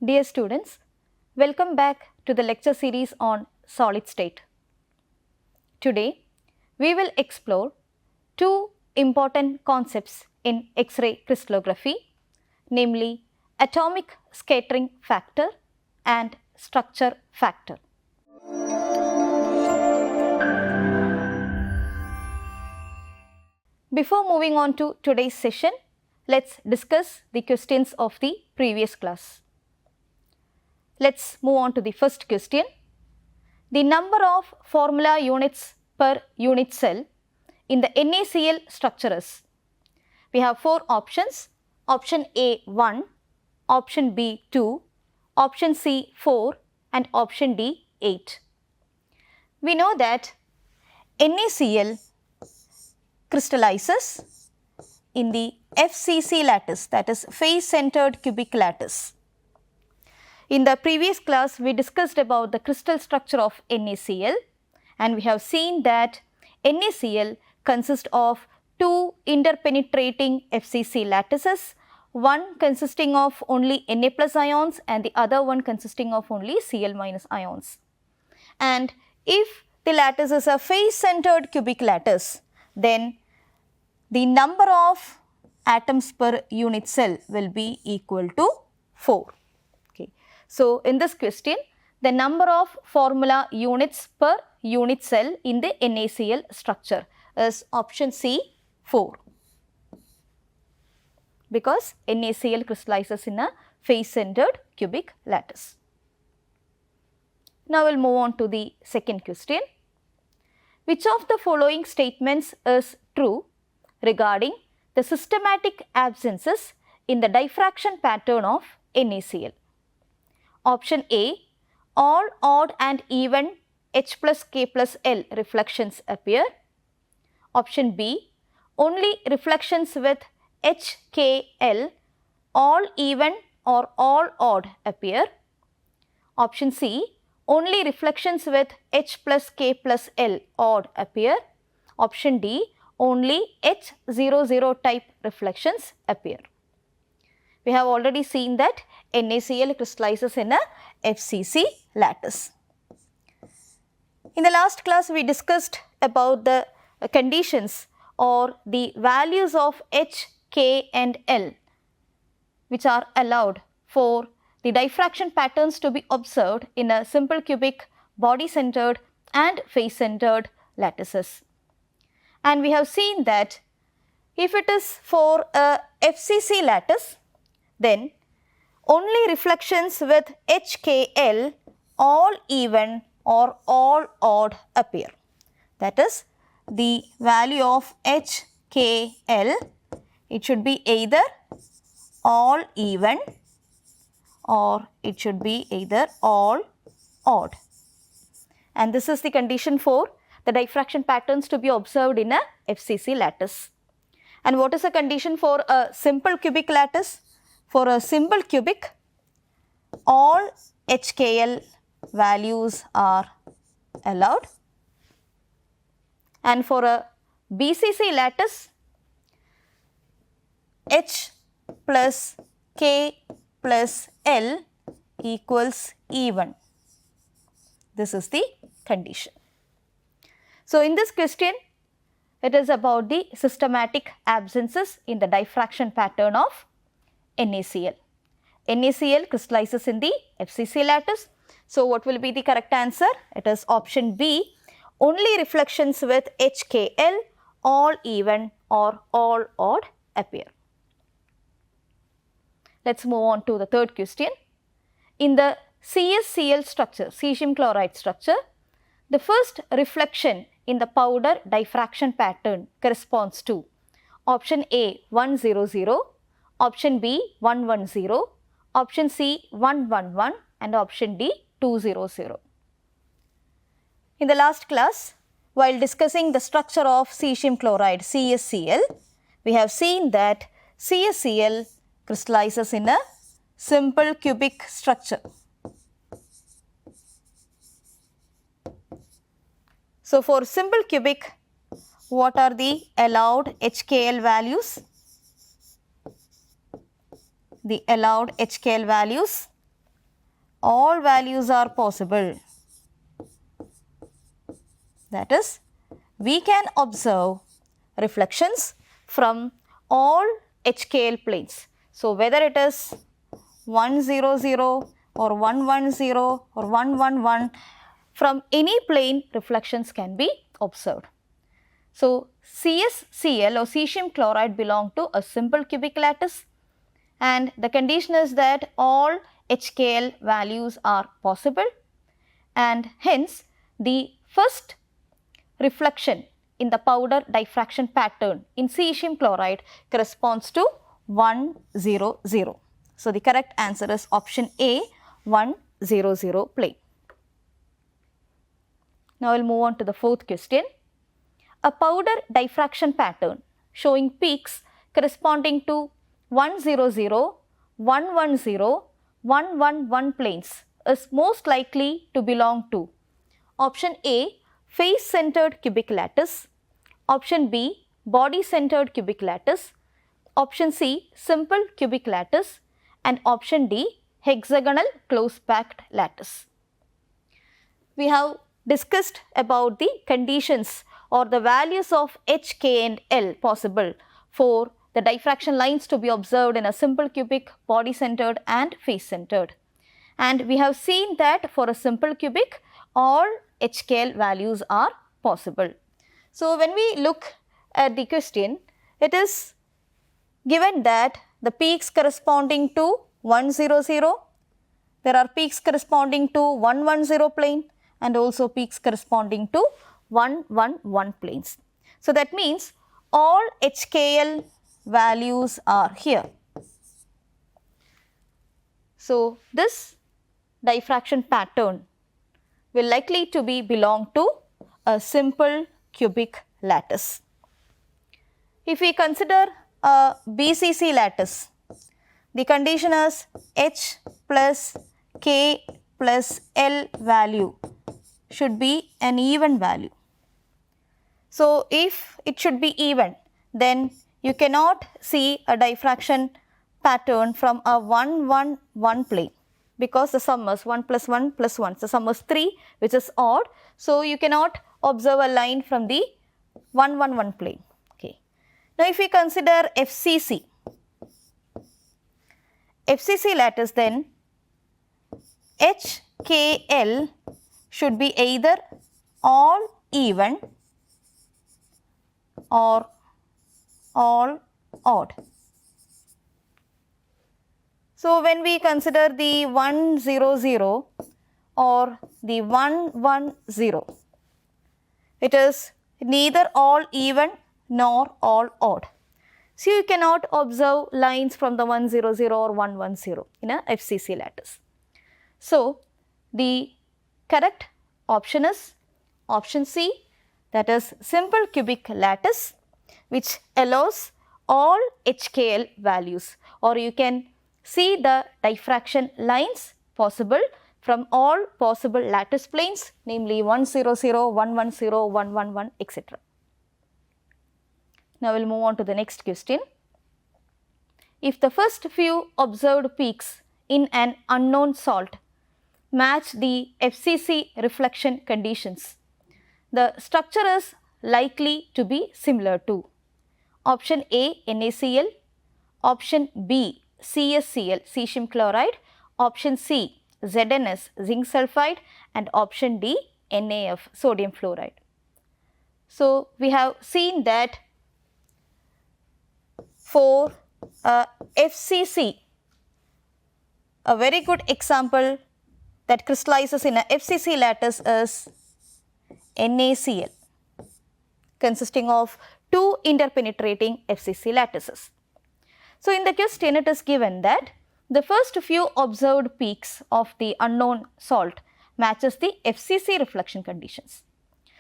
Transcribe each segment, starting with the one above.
Dear students, welcome back to the lecture series on solid state. Today, we will explore two important concepts in X-ray crystallography, namely atomic scattering factor and structure factor. Before moving on to today's session, let's discuss the questions of the previous class. Let's move on to the first question. The number of formula units per unit cell in the NaCl structure is. We have four options. Option A 1, option B 2, option C 4 and option D 8. We know that NaCl crystallizes in the FCC lattice, that is face centered cubic lattice. In the previous class, we discussed about the crystal structure of NaCl and we have seen that NaCl consists of two interpenetrating FCC lattices, one consisting of only Na plus ions and the other one consisting of only Cl minus ions. And if the lattice is a face centered cubic lattice, then the number of atoms per unit cell will be equal to 4. So, in this question, the number of formula units per unit cell in the NaCl structure is option C 4, because NaCl crystallizes in a face centered cubic lattice. Now, we will move on to the second question. Which of the following statements is true regarding the systematic absences in the diffraction pattern of NaCl? Option A, all odd and even H plus K plus L reflections appear. Option B, only reflections with H, K, L, all even or all odd appear. Option C, only reflections with H plus K plus L odd appear. Option D, only H00 type reflections appear. We have already seen that NaCl crystallizes in a FCC lattice. In the last class, we discussed about the conditions or the values of H, K and L which are allowed for the diffraction patterns to be observed in a simple cubic, body centered and face centered lattices. And we have seen that if it is for a FCC lattice, then only reflections with HKL all even or all odd appear. That is, the value of HKL, it should be either all even or it should be either all odd. And this is the condition for the diffraction patterns to be observed in a FCC lattice. And what is the condition for a simple cubic lattice? For a simple cubic, all HKL values are allowed, and for a BCC lattice, H plus K plus L equals even. This is the condition. So, in this question, it is about the systematic absences in the diffraction pattern of NaCl. NaCl crystallizes in the FCC lattice. So, what will be the correct answer? It is option B, only reflections with HKL all even or all odd appear. Let us move on to the third question. In the CSCl structure, cesium chloride structure, the first reflection in the powder diffraction pattern corresponds to option A 100, option B 110, option C 111 and option D 200. In the last class, while discussing the structure of cesium chloride CSCl, we have seen that CSCl crystallizes in a simple cubic structure. So, for simple cubic, what are the allowed HKL values? The allowed HKL values all values are possible. That is, we can observe reflections from all HKL planes. So, whether it is 100 or 110 or 111, from any plane reflections can be observed. So, CSCl or cesium chloride belong to a simple cubic lattice, and the condition is that all HKL values are possible, and hence the first reflection in the powder diffraction pattern in cesium chloride corresponds to 100. So, the correct answer is option A, 100 plane. Now, we will move on to the fourth question. A powder diffraction pattern showing peaks corresponding to 100, 110, 111 planes is most likely to belong to option A, face centered cubic lattice, option B, body centered cubic lattice, option C, simple cubic lattice, and option D, hexagonal close packed lattice. We have discussed about the conditions or the values of H, K and L possible for the diffraction lines to be observed in a simple cubic, body centered and face centered. And we have seen that for a simple cubic, all HKL values are possible. So, when we look at the question, it is given that the peaks corresponding to 100, there are peaks corresponding to 110 plane and also peaks corresponding to 111 planes. So, that means all HKL values are here. So, this diffraction pattern will likely to be belong to a simple cubic lattice. If we consider a BCC lattice, the condition is H plus K plus L value should be an even value. So, if it should be even, then you cannot see a diffraction pattern from a 111 plane, because the sum is 1 plus 1 plus 1. So, sum is 3, which is odd. So, you cannot observe a line from the 111 plane. Okay. Now, if we consider FCC lattice, then HKL should be either all even or all odd. So, when we consider the 100 or the 110, it is neither all even nor all odd. So, you cannot observe lines from the 100 or 110 in a FCC lattice. So, the correct option is option C, that is simple cubic lattice, which allows all HKL values, or you can see the diffraction lines possible from all possible lattice planes, namely 100, 110, 111, etc. Now, we will move on to the next question. If the first few observed peaks in an unknown salt match the FCC reflection conditions, the structure is likely to be similar to option A, NaCl, option B, CSCl, cesium chloride, option C, ZnS, zinc sulphide, and option D, NaF, sodium fluoride. So, we have seen that for FCC, a very good example that crystallizes in a FCC lattice is NaCl, consisting of two interpenetrating FCC lattices. So, in the question it is given that the first few observed peaks of the unknown salt matches the FCC reflection conditions.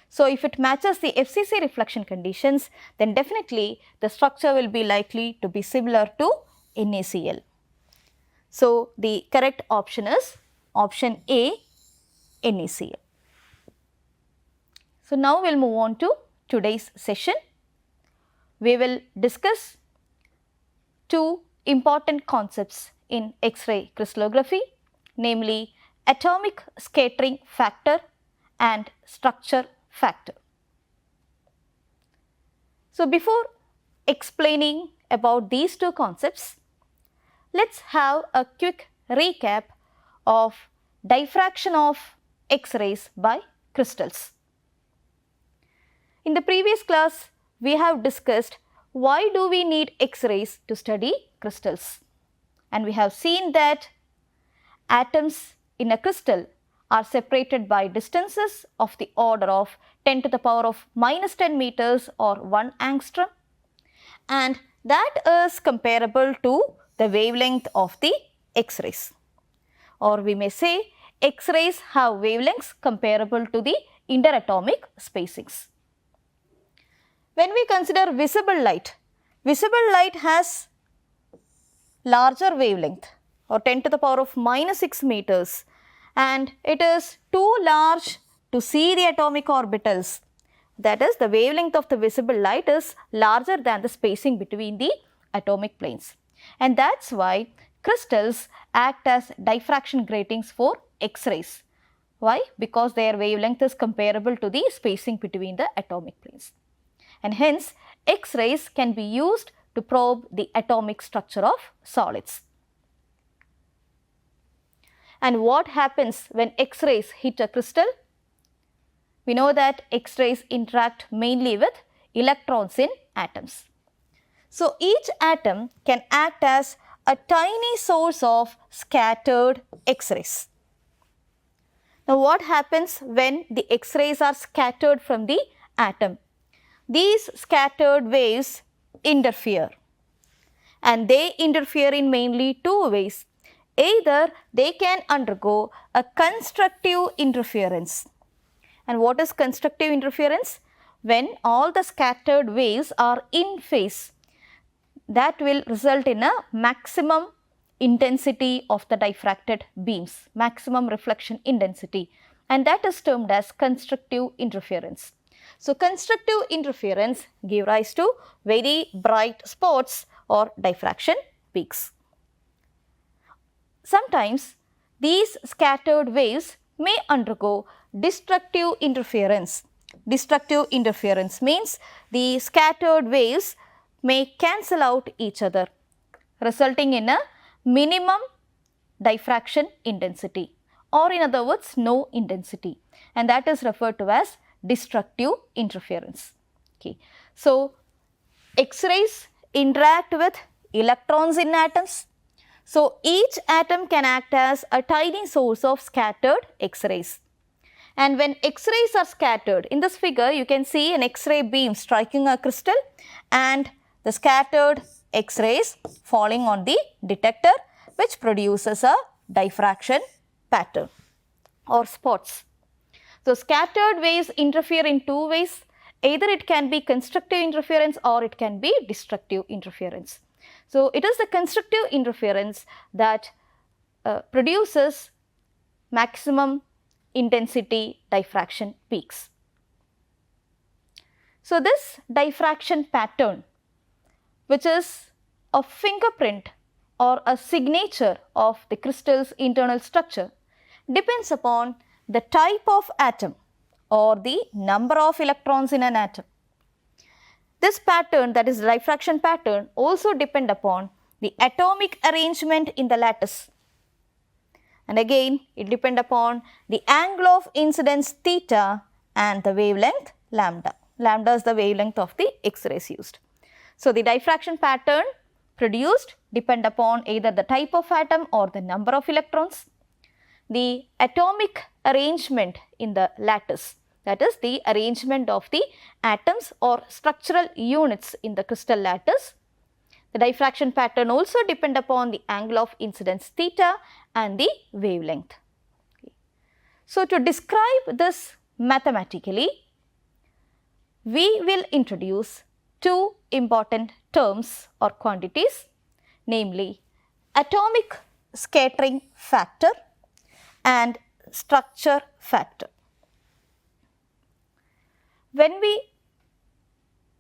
So, if it matches the FCC reflection conditions, then definitely the structure will be likely to be similar to NaCl. So, the correct option is option A, NaCl. So, now we will move on to today's session. We will discuss two important concepts in X-ray crystallography, namely atomic scattering factor and structure factor. So, before explaining about these two concepts, let's have a quick recap of diffraction of X-rays by crystals. In the previous class, we have discussed why do we need X-rays to study crystals, and we have seen that atoms in a crystal are separated by distances of the order of 10 to the power of minus 10 meters or 1 angstrom, and that is comparable to the wavelength of the X-rays, or we may say X-rays have wavelengths comparable to the interatomic spacings. When we consider visible light has larger wavelength or 10 to the power of minus 6 meters, and it is too large to see the atomic orbitals. That is, the wavelength of the visible light is larger than the spacing between the atomic planes, and that is why crystals act as diffraction gratings for X-rays. Why? Because their wavelength is comparable to the spacing between the atomic planes, and hence X-rays can be used to probe the atomic structure of solids. And what happens when X-rays hit a crystal? We know that X-rays interact mainly with electrons in atoms. So, each atom can act as a tiny source of scattered X-rays. Now, what happens when the X-rays are scattered from the atom? These scattered waves interfere, and they interfere in mainly two ways. Either they can undergo a constructive interference. And what is constructive interference? When all the scattered waves are in phase, that will result in a maximum intensity of the diffracted beams, maximum reflection intensity, and that is termed as constructive interference. So, constructive interference give rise to very bright spots or diffraction peaks. Sometimes these scattered waves may undergo destructive interference. Destructive interference means the scattered waves may cancel out each other, resulting in a minimum diffraction intensity, or in other words no intensity, and that is referred to as destructive interference. Okay. So, X-rays interact with electrons in atoms. So, each atom can act as a tiny source of scattered X-rays. And when X-rays are scattered, in this figure you can see an X-ray beam striking a crystal and the scattered X-rays falling on the detector, which produces a diffraction pattern or spots. So, scattered waves interfere in two ways. Either it can be constructive interference or it can be destructive interference. So, it is the constructive interference that produces maximum intensity diffraction peaks. So, this diffraction pattern, which is a fingerprint or a signature of the crystal's internal structure, depends upon the type of atom or the number of electrons in an atom. This pattern, that is diffraction pattern, also depend upon the atomic arrangement in the lattice, and again it depend upon the angle of incidence theta and the wavelength lambda. Lambda is the wavelength of the X-rays used. So, the diffraction pattern produced depend upon either the type of atom or the number of electrons, the atomic arrangement in the lattice, that is the arrangement of the atoms or structural units in the crystal lattice. The diffraction pattern also depend upon the angle of incidence theta and the wavelength. Okay. So, to describe this mathematically, we will introduce two important terms or quantities, namely atomic scattering factor and structure factor. When we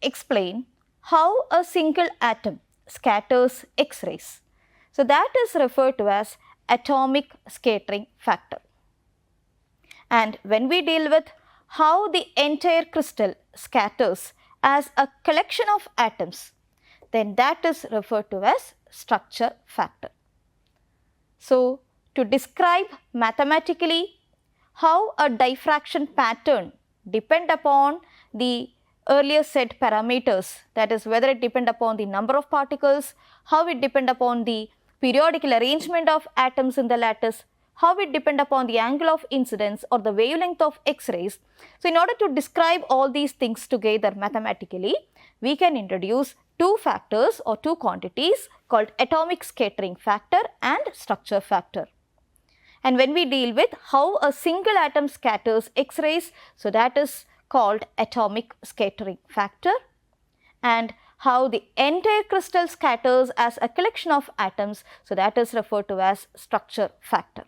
explain how a single atom scatters X-rays, so that is referred to as atomic scattering factor. And when we deal with how the entire crystal scatters as a collection of atoms, then that is referred to as structure factor. So, to describe mathematically how a diffraction pattern depend upon the earlier said parameters, that is whether it depend upon the number of particles, how it depend upon the periodical arrangement of atoms in the lattice, how it depend upon the angle of incidence or the wavelength of X-rays. So, in order to describe all these things together mathematically, we can introduce two factors or two quantities called atomic scattering factor and structure factor. And when we deal with how a single atom scatters X-rays, so that is called atomic scattering factor, and how the entire crystal scatters as a collection of atoms, so that is referred to as structure factor.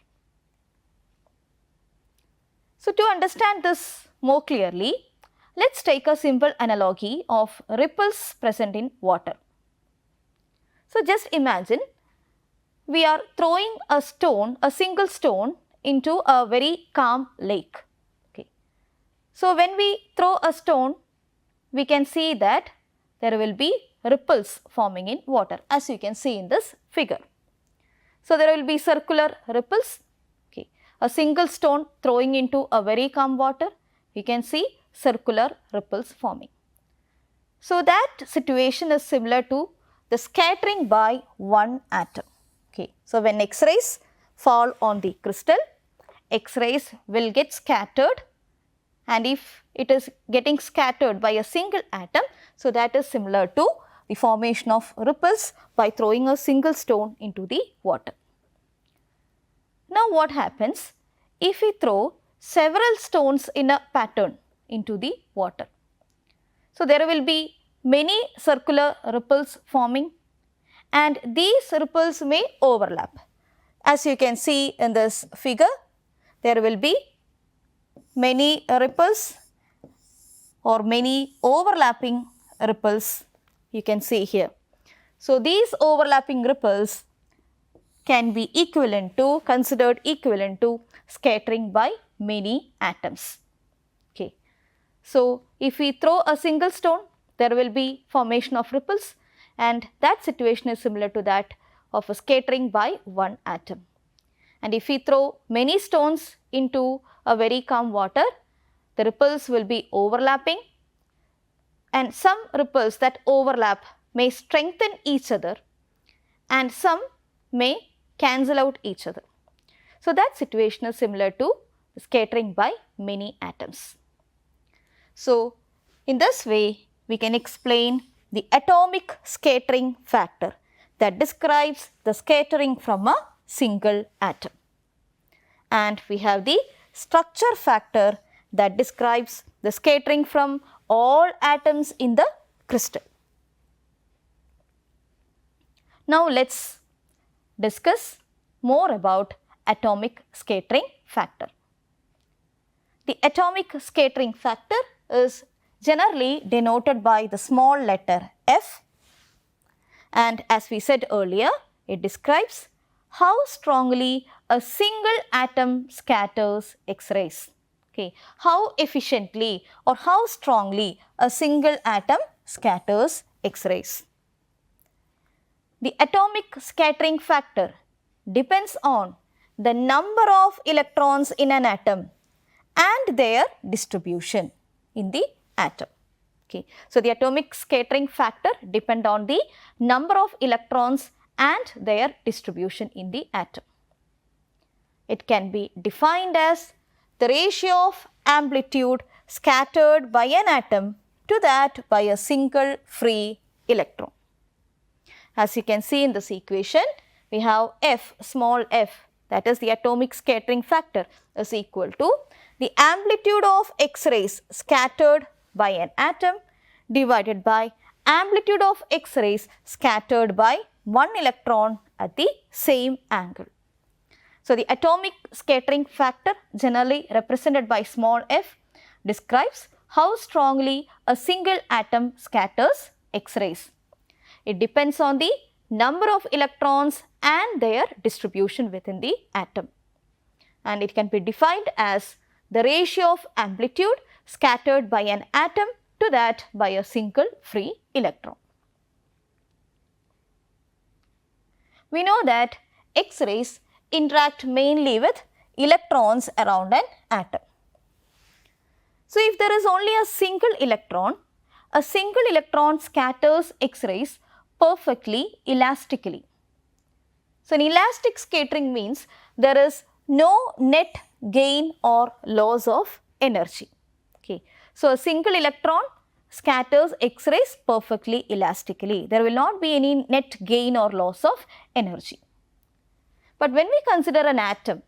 So, to understand this more clearly, let us take a simple analogy of ripples present in water. So, just imagine we are throwing a stone, a single stone into a very calm lake. Okay. So, when we throw a stone, we can see that there will be ripples forming in water, as you can see in this figure. So, there will be circular ripples. Okay. A single stone throwing into a very calm water, you can see circular ripples forming. So, that situation is similar to the scattering by one atom. Okay. So, when X-rays fall on the crystal, X-rays will get scattered, and if it is getting scattered by a single atom, so that is similar to the formation of ripples by throwing a single stone into the water. Now, what happens if we throw several stones in a pattern into the water? So, there will be many circular ripples forming, and these ripples may overlap. As you can see in this figure, there will be many ripples or many overlapping ripples you can see here. So, these overlapping ripples can be considered equivalent to scattering by many atoms. Okay. So, if we throw a single stone, there will be formation of ripples, and that situation is similar to that of a scattering by one atom. And if we throw many stones into a very calm water, the ripples will be overlapping, and some ripples that overlap may strengthen each other and some may cancel out each other. So, that situation is similar to scattering by many atoms. So, in this way we can explain the atomic scattering factor that describes the scattering from a single atom. And we have the structure factor that describes the scattering from all atoms in the crystal. Now, let us discuss more about atomic scattering factor. The atomic scattering factor is generally denoted by the small letter f, and as we said earlier, it describes how strongly a single atom scatters X-rays. Okay. How efficiently or how strongly a single atom scatters X-rays. The atomic scattering factor depends on the number of electrons in an atom and their distribution in the atom. Okay. So, the atomic scattering factor depends on the number of electrons and their distribution in the atom. It can be defined as the ratio of amplitude scattered by an atom to that by a single free electron. As you can see in this equation, we have f, small f, that is the atomic scattering factor, is equal to the amplitude of X-rays scattered by an atom divided by amplitude of X-rays scattered by one electron at the same angle. So, the atomic scattering factor, generally represented by small f, describes how strongly a single atom scatters X-rays. It depends on the number of electrons and their distribution within the atom, and it can be defined as the ratio of amplitude scattered by an atom to that by a single free electron. We know that X-rays interact mainly with electrons around an atom. So, if there is only a single electron scatters X-rays perfectly elastically. So, an elastic scattering means there is no net gain or loss of energy. Okay. So, a single electron scatters X-rays perfectly elastically. There will not be any net gain or loss of energy. But when we consider an atom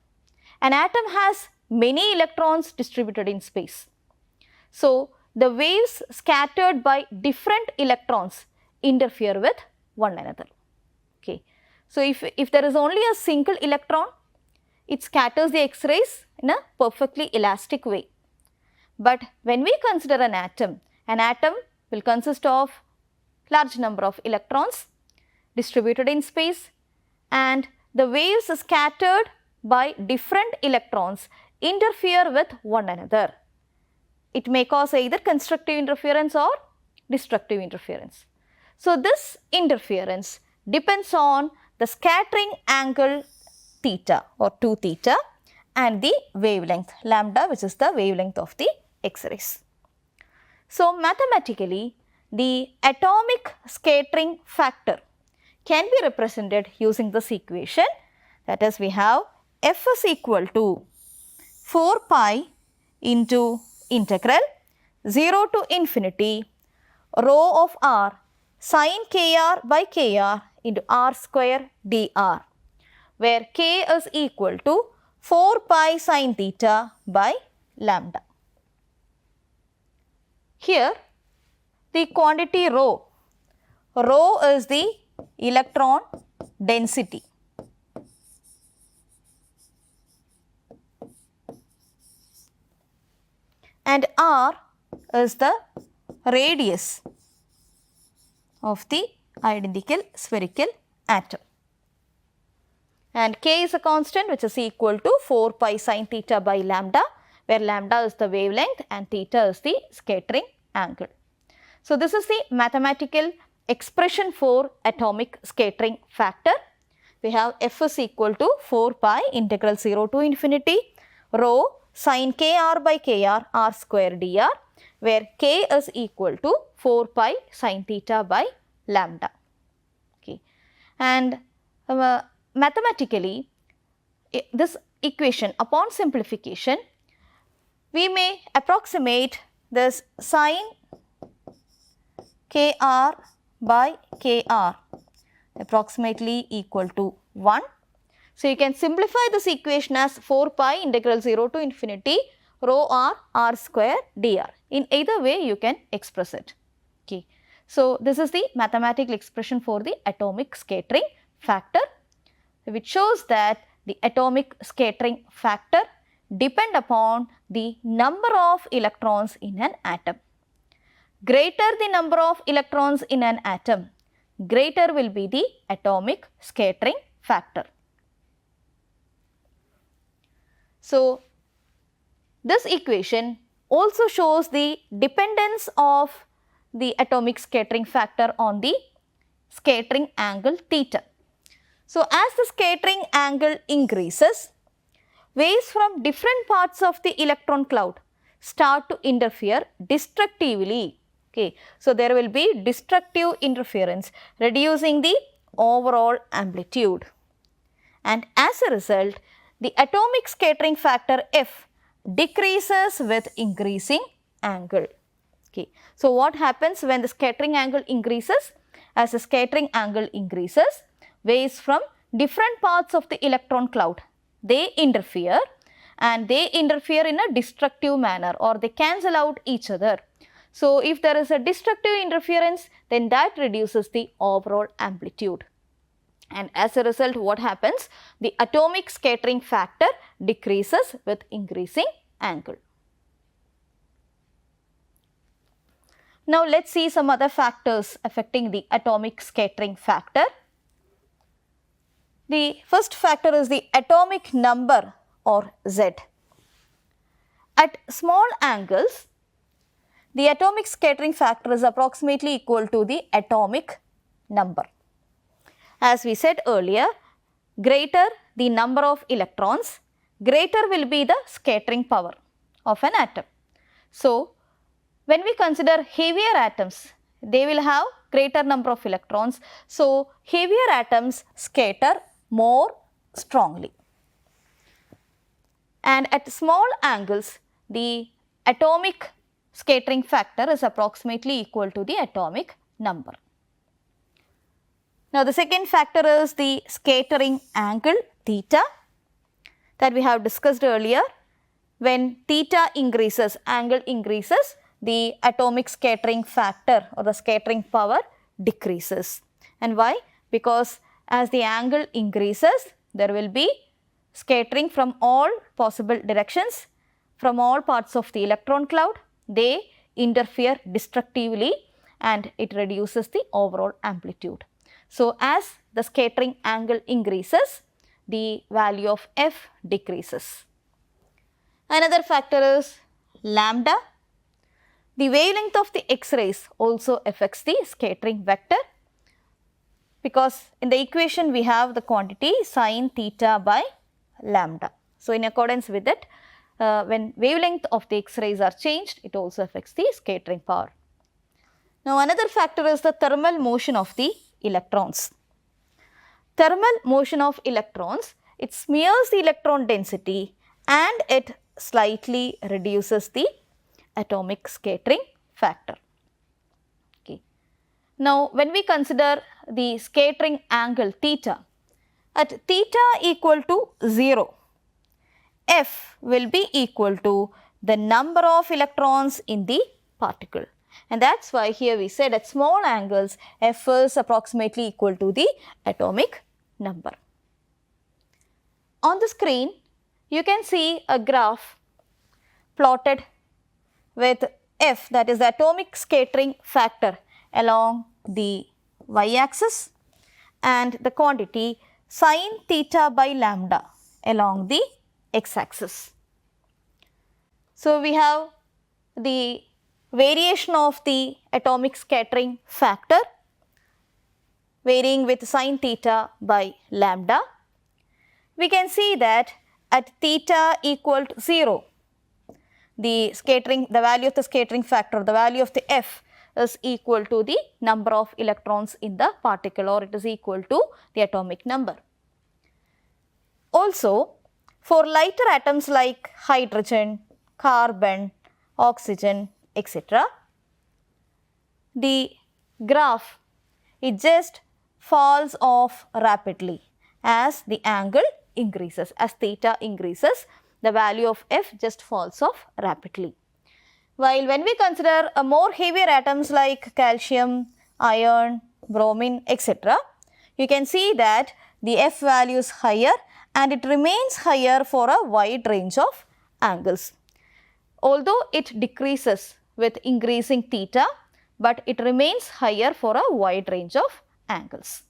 has many electrons distributed in space. So, the waves scattered by different electrons interfere with one another. Okay. So, if there is only a single electron, it scatters the X-rays in a perfectly elastic way. But when we consider an atom will consist of large number of electrons distributed in space, and the waves scattered by different electrons interfere with one another. It may cause either constructive interference or destructive interference. So, this interference depends on the scattering angle theta or 2 theta and the wavelength lambda, which is the wavelength of the X-rays. So, mathematically the atomic scattering factor can be represented using this equation, that is, we have F is equal to 4 pi into integral 0 to infinity rho of r sin kr by kr into r square dr, where k is equal to 4 pi sin theta by lambda. Here the quantity rho is the electron density. And r is the radius of the identical spherical atom. And k is a constant which is equal to 4 pi sin theta by lambda, where lambda is the wavelength and theta is the scattering angle. So, this is the mathematical expression for atomic scattering factor. We have F is equal to 4 pi integral 0 to infinity rho sin kr by kr r square dr, where k is equal to 4 pi sin theta by lambda. Okay. And mathematically this equation, upon simplification, we may approximate this sin kr by kr approximately equal to 1. So, you can simplify this equation as 4 pi integral 0 to infinity rho r square dr. In either way you can express it. Okay. So, this is the mathematical expression for the atomic scattering factor, which shows that the atomic scattering factor depend upon the number of electrons in an atom. Greater the number of electrons in an atom, greater will be the atomic scattering factor. So, this equation also shows the dependence of the atomic scattering factor on the scattering angle theta. So, as the scattering angle increases, waves from different parts of the electron cloud start to interfere destructively. Okay. So, there will be destructive interference reducing the overall amplitude, and as a result the atomic scattering factor F decreases with increasing angle. Okay. So, what happens when the scattering angle increases? As the scattering angle increases, waves from different parts of the electron cloud, they interfere, and they interfere in a destructive manner, or they cancel out each other. So, if there is a destructive interference, then that reduces the overall amplitude, and as a result what happens? The atomic scattering factor decreases with increasing angle. Now, let us see some other factors affecting the atomic scattering factor. The first factor is the atomic number, or Z. At small angles, the atomic scattering factor is approximately equal to the atomic number. As we said earlier, greater the number of electrons, greater will be the scattering power of an atom. So, when we consider heavier atoms, they will have greater number of electrons. So, heavier atoms scatter more strongly. And at small angles, the atomic scattering factor is approximately equal to the atomic number. Now, the second factor is the scattering angle theta that we have discussed earlier. When theta increases, angle increases, the atomic scattering factor or the scattering power decreases. And why? Because as the angle increases, there will be scattering from all possible directions, from all parts of the electron cloud. They interfere destructively and it reduces the overall amplitude. So, as the scattering angle increases, the value of F decreases. Another factor is lambda. The wavelength of the X-rays also affects the scattering vector, because in the equation we have the quantity sin theta by lambda. So, in accordance with it, when wavelength of the X-rays are changed, it also affects the scattering power. Now, another factor is the thermal motion of the electrons. Thermal motion of electrons, it smears the electron density and it slightly reduces the atomic scattering factor. Okay. Now, when we consider the scattering angle theta, at theta equal to 0, F will be equal to the number of electrons in the particle. And that is why here we said at small angles, F is approximately equal to the atomic number. On the screen, you can see a graph plotted with F, that is the atomic scattering factor, along the y-axis and the quantity sin theta by lambda along the x-axis. So, we have the variation of the atomic scattering factor varying with sin theta by lambda. We can see that at theta equal to 0, the value of the scattering factor, the value of the F is equal to the number of electrons in the particle, or it is equal to the atomic number. Also, for lighter atoms like hydrogen, carbon, oxygen, etc., the graph, it just falls off rapidly as the angle increases. As theta increases, the value of F just falls off rapidly. While when we consider a more heavier atoms like calcium, iron, bromine, etc., you can see that the F value is higher and it remains higher for a wide range of angles. Although it decreases with increasing theta, but it remains higher for a wide range of angles.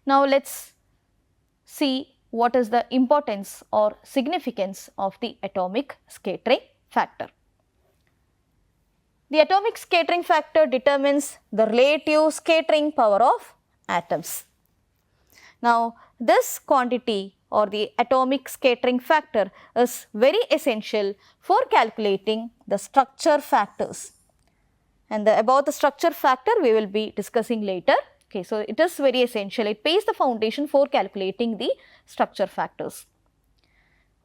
Now, let us see what is the importance or significance of the atomic scattering factor. The atomic scattering factor determines the relative scattering power of atoms. Now, this quantity or the atomic scattering factor is very essential for calculating the structure factors, and about the structure factor we will be discussing later. Okay, so it is very essential. It lays the foundation for calculating the structure factors.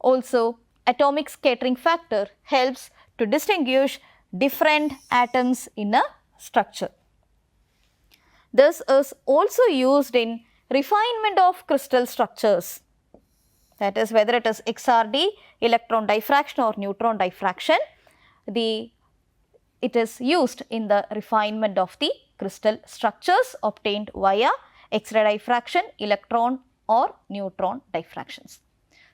Also, atomic scattering factor helps to distinguish different atoms in a structure. This is also used in refinement of crystal structures, that is whether it is XRD, electron diffraction, or neutron diffraction. It is used in the refinement of the crystal structures obtained via X-ray diffraction, electron or neutron diffractions.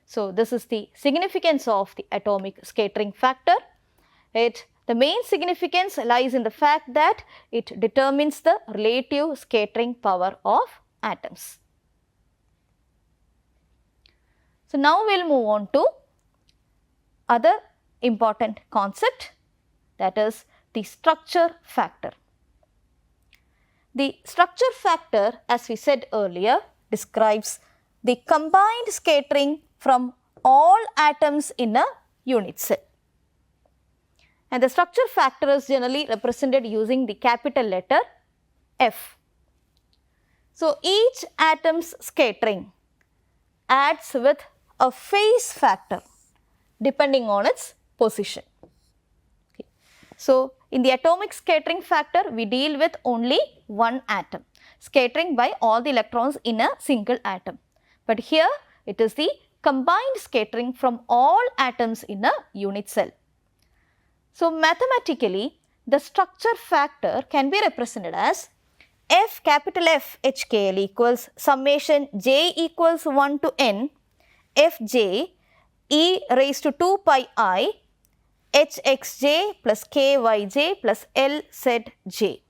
So, this is the significance of the atomic scattering factor. The main significance lies in the fact that it determines the relative scattering power of atoms. So, now we will move on to other important concept, that is the structure factor. The structure factor, as we said earlier, describes the combined scattering from all atoms in a unit cell. And the structure factor is generally represented using the capital letter F. So, each atom's scattering adds with a phase factor depending on its position. Okay. So, in the atomic scattering factor, we deal with only one atom, scattering by all the electrons in a single atom. But here it is the combined scattering from all atoms in a unit cell. So, mathematically, the structure factor can be represented as F capital F HKL equals summation j equals 1 to n Fj e raised to 2 pi I Hxj plus Kyj plus Lzj.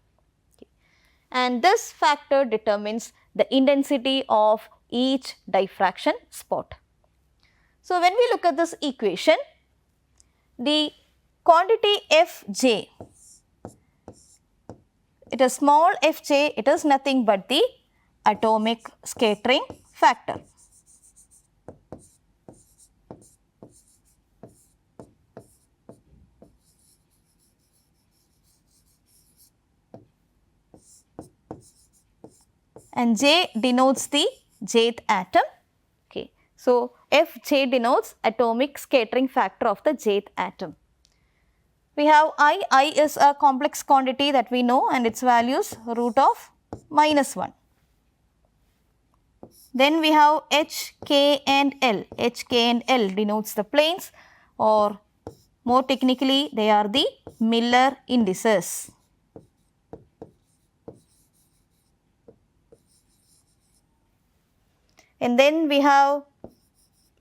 And this factor determines the intensity of each diffraction spot. So, when we look at this equation, the quantity Fj, it is small fj, it is nothing but the atomic scattering factor. And J denotes the jth atom. Okay. So, Fj denotes atomic scattering factor of the jth atom. We have I is a complex quantity that we know, and its values root of -1. Then we have H, K and L. H, K and L denotes the planes, or more technically they are the Miller indices. And then we have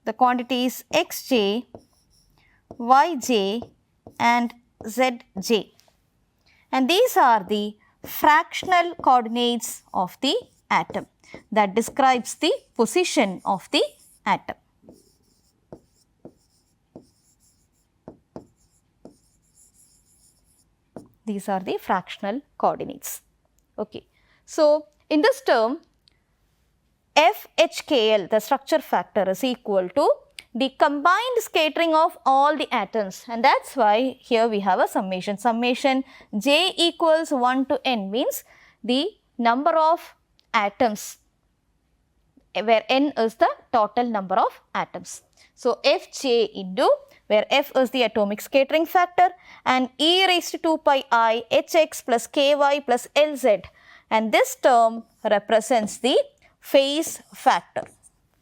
the quantities Xj, Yj and Zj, and these are the fractional coordinates of the atom that describes the position of the atom. These are the fractional coordinates. Okay. So, in this term, FHKL, the structure factor, is equal to the combined scattering of all the atoms, and that is why here we have a summation. Summation j equals 1 to n means the number of atoms, where n is the total number of atoms. So, Fj into, where F is the atomic scattering factor, and e raised to 2 pi I Hx plus Ky plus Lz, and this term represents the phase factor.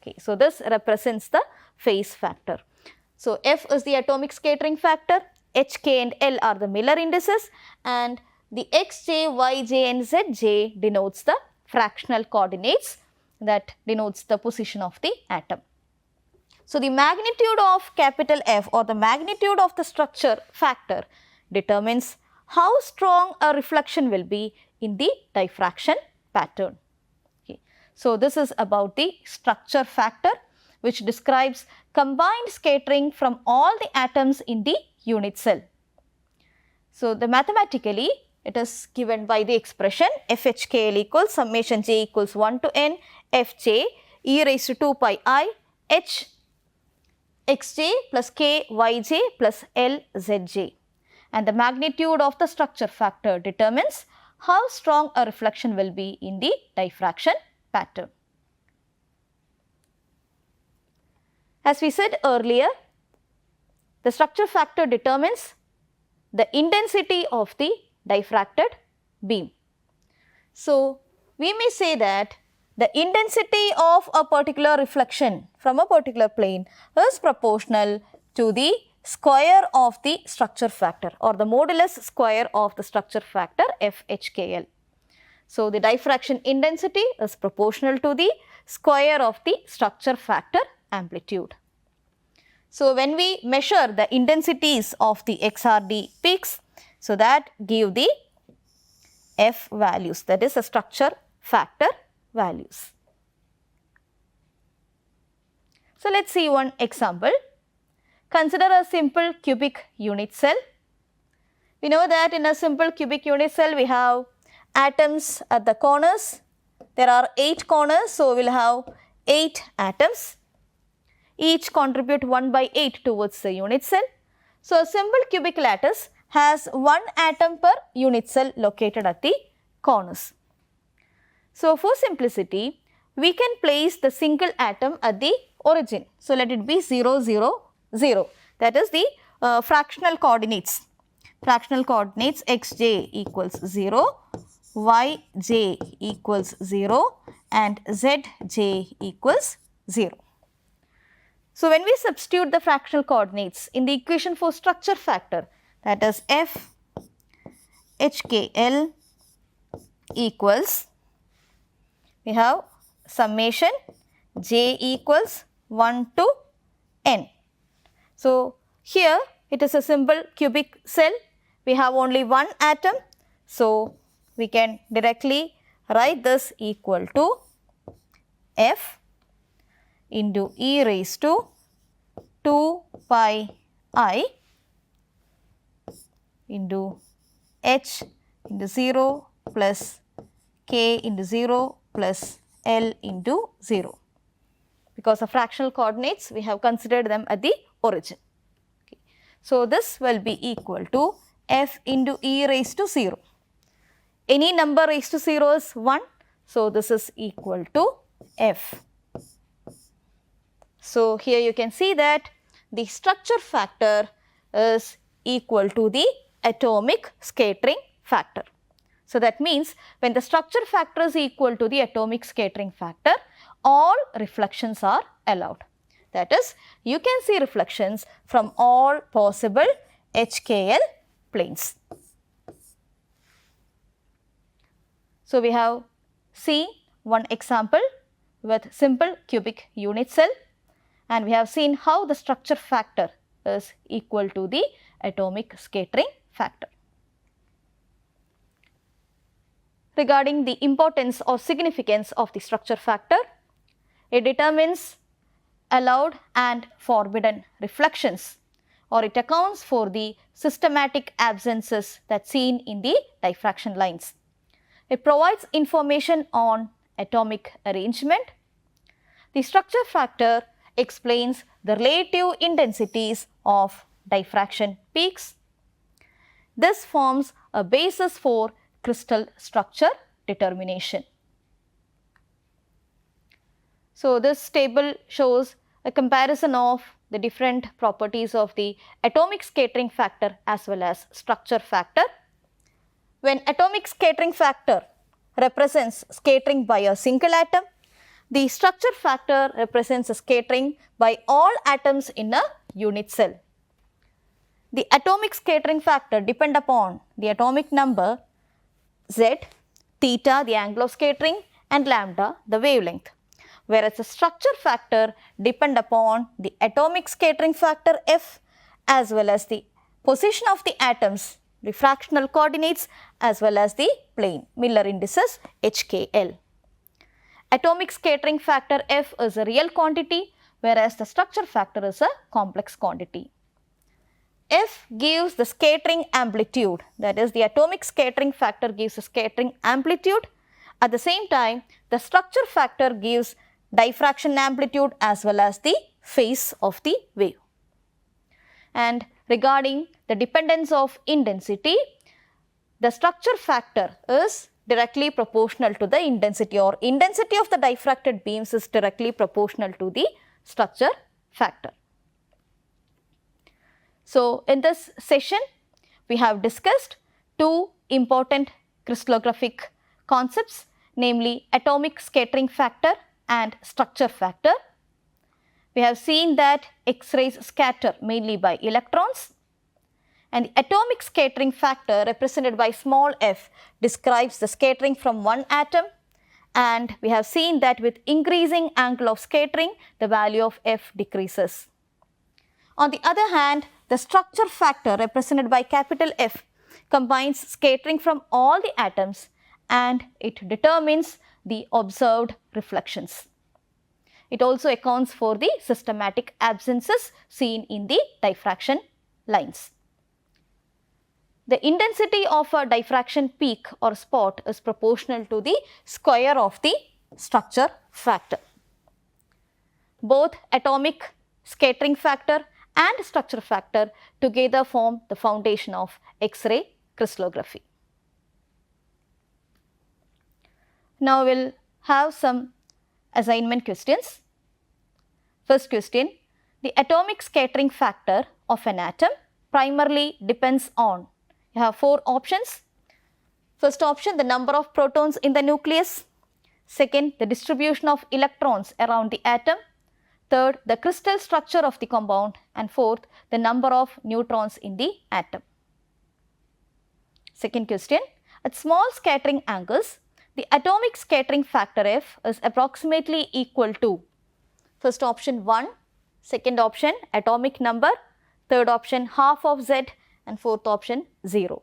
Okay. So, this represents the phase factor. So, F is the atomic scattering factor, H, K and L are the Miller indices, and the Xj, Yj and Zj denotes the fractional coordinates that denotes the position of the atom. So, the magnitude of capital F, or the magnitude of the structure factor, determines how strong a reflection will be in the diffraction pattern. Okay. So, this is about the structure factor, which describes combined scattering from all the atoms in the unit cell. So, the mathematically it is given by the expression FHKL equals summation j equals 1 to n Fj e raised to 2 pi I H Xj plus K Yj plus L Zj, and the magnitude of the structure factor determines how strong a reflection will be in the diffraction pattern. As we said earlier, the structure factor determines the intensity of the diffracted beam. So, we may say that the intensity of a particular reflection from a particular plane is proportional to the square of the structure factor, or the modulus square of the structure factor FHKL. So, the diffraction intensity is proportional to the square of the structure factor amplitude. So, when we measure the intensities of the XRD peaks, so that give the F values, that is the structure factor values. So, let us see one example. Consider a simple cubic unit cell. We know that in a simple cubic unit cell we have atoms at the corners. There are 8 corners, so we will have 8 atoms. Each contribute 1/8 towards the unit cell. So, a simple cubic lattice has 1 atom per unit cell located at the corners. So, for simplicity, we can place the single atom at the origin. So, let it be 0, 0, 0. That is the fractional coordinates. Fractional coordinates xj equals 0, yj equals 0 and zj equals 0. So, when we substitute the fractional coordinates in the equation for structure factor, that is F HKL equals, we have summation j equals 1 to n. So, here it is a simple cubic cell, we have only 1 atom. So, we can directly write this equal to F into e raised to 2 pi I into h into 0 plus k into 0 plus L into 0. Because of fractional coordinates, we have considered them at the origin. Okay. So, this will be equal to F into e raised to 0. Any number raised to 0 is 1. So, this is equal to F. So, here you can see that the structure factor is equal to the atomic scattering factor. So, that means when the structure factor is equal to the atomic scattering factor, all reflections are allowed. That is, you can see reflections from all possible HKL planes. So, we have seen one example with simple cubic unit cell, and we have seen how the structure factor is equal to the atomic scattering factor. Regarding the importance or significance of the structure factor, it determines allowed and forbidden reflections, or it accounts for the systematic absences that seen in the diffraction lines. It provides information on atomic arrangement. The structure factor explains the relative intensities of diffraction peaks. This forms a basis for crystal structure determination. So, this table shows a comparison of the different properties of the atomic scattering factor as well as structure factor. When atomic scattering factor represents scattering by a single atom, the structure factor represents a scattering by all atoms in a unit cell. The atomic scattering factor depend upon the atomic number Z, theta the angle of scattering and lambda the wavelength, whereas the structure factor depend upon the atomic scattering factor F as well as the position of the atoms, the fractional coordinates as well as the plane Miller indices HKL. Atomic scattering factor F is a real quantity, whereas the structure factor is a complex quantity. F gives the scattering amplitude, that is the atomic scattering factor gives the scattering amplitude. At the same time, the structure factor gives diffraction amplitude as well as the phase of the wave. And regarding the dependence of intensity, the structure factor is directly proportional to the intensity, or intensity of the diffracted beams is directly proportional to the structure factor. So, in this session, we have discussed two important crystallographic concepts, namely atomic scattering factor and structure factor. We have seen that X-rays scatter mainly by electrons, and the atomic scattering factor represented by small f describes the scattering from one atom, and we have seen that with increasing angle of scattering, the value of f decreases. On the other hand, the structure factor represented by capital F combines scattering from all the atoms and it determines the observed reflections. It also accounts for the systematic absences seen in the diffraction lines. The intensity of a diffraction peak or spot is proportional to the square of the structure factor. Both atomic scattering factor and structure factor together form the foundation of X-ray crystallography. Now we will have some assignment questions. First question, the atomic scattering factor of an atom primarily depends on, you have 4 options. First option, the number of protons in the nucleus. Second, the distribution of electrons around the atom. Third, the crystal structure of the compound. And fourth, the number of neutrons in the atom. Second question, at small scattering angles, the atomic scattering factor F is approximately equal to, first option 1, second option atomic number, third option half of Z, and fourth option 0.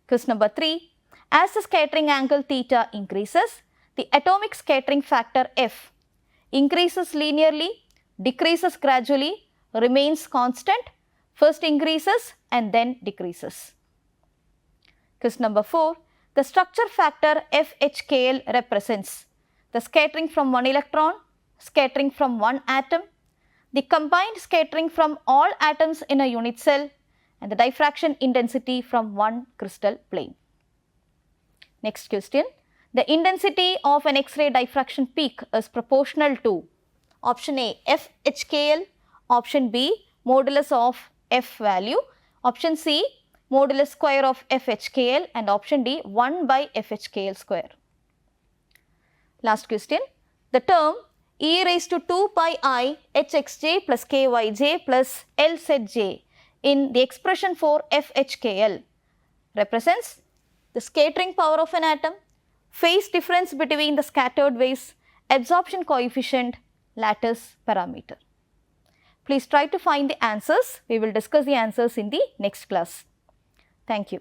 Question number 3, as the scattering angle theta increases, the atomic scattering factor F increases linearly, decreases gradually, remains constant, first increases and then decreases. Question number 4, the structure factor FHKL represents the scattering from one electron, scattering from one atom, the combined scattering from all atoms in a unit cell, and the diffraction intensity from one crystal plane. Next question, the intensity of an X-ray diffraction peak is proportional to option A FHKL, option B modulus of F value, option C modulus square of FHKL, and option D 1 by FHKL square. Last question, the term e raised to 2 pi I hxj plus kyj plus lzj in the expression for FHKL represents the scattering power of an atom, phase difference between the scattered waves, absorption coefficient, lattice parameter. Please try to find the answers. We will discuss the answers in the next class. Thank you.